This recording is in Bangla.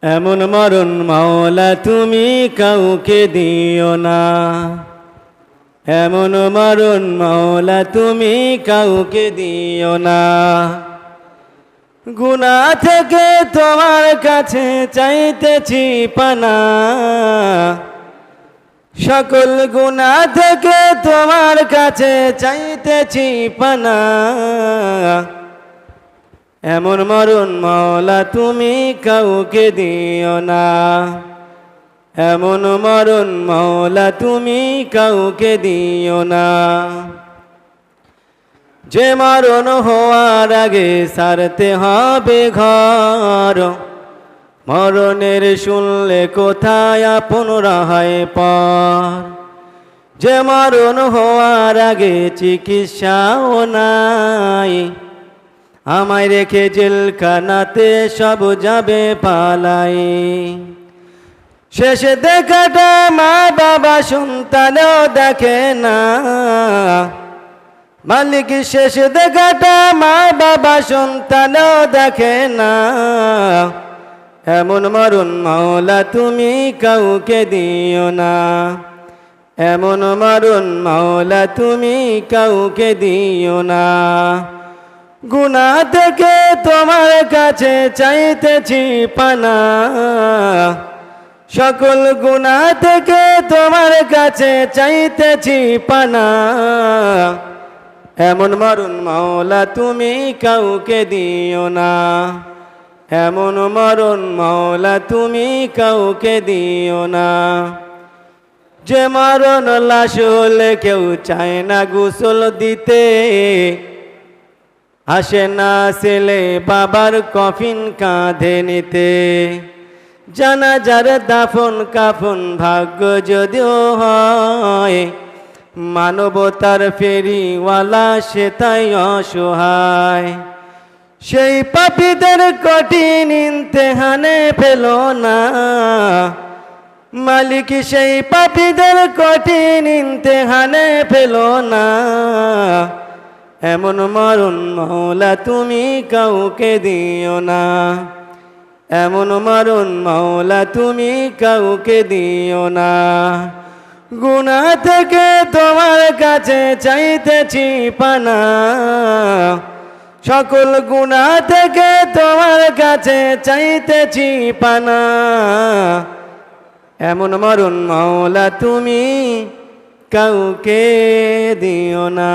এমন মরণ মাওলা তুমি কাউকে দিও না, এমন মরণ মাওলা তুমি কাউকে দিও না। গুনাহ থেকে তোমার কাছে চাইতেছি পানা, সকল গুনাহ থেকে তোমার কাছে চাইতেছি পানা। এমন মরণ মাওলা তুমি কাউকে দিও না, এমন মরণ মাওলা তুমি কাউকে দিও না। যে মরণ হওয়ার আগে সারতে হবে ঘর, মরণের শুনলে কোথায় আপন রাহায় পর। যে মরণ হওয়ার আগে চিকিৎসাও নাই, আমায় রেখে জেলখানাতে সব যাবে পালাই। শেষ দেখাটা মা বাবা সন্তানও দেখে না, মালিক শেষ দেখাটা মা বাবা সন্তানও দেখে না। এমন মরণ মাওলা তুমি কাউকে দিও না, এমন মরণ মাওলা তুমি কাউকে দিও না। গুনাহ থেকে তোমার কাছে চাইতেছি পানা, সকল গুনাহ থেকে তোমার কাছে চাইতেছি পানা। এমন মরণ মাওলা তুমি কাউকে দিও না, এমন মরণ মাওলা তুমি কাউকে দিও না। যে মরণ লাশ হলে কেউ চায় না গোসল দিতে, আসে না ছেলে বাবার কফিন কাঁধে নিতে। জানাজার দাফন কাফন ভাগ্য যদিও হয়, মানবতার ফেরিওয়ালা সে তাই অসহায়। সেই পাপীদের কঠিন ইমতিহানে ফেল না, মালিক সেই পাপীদের কঠিন ইমতিহানে ফেল না। এমন মরণ মাওলা তুমি কাউকে দিও না, এমন মরণ মাওলা তুমি কাউকে দিও না। গুনাহ থেকে তোমার কাছে চাইতেছি পানা, সকল গুনাহ থেকে তোমার কাছে চাইতেছি পানা। এমন মরণ মাওলা তুমি কাউকে দিও না।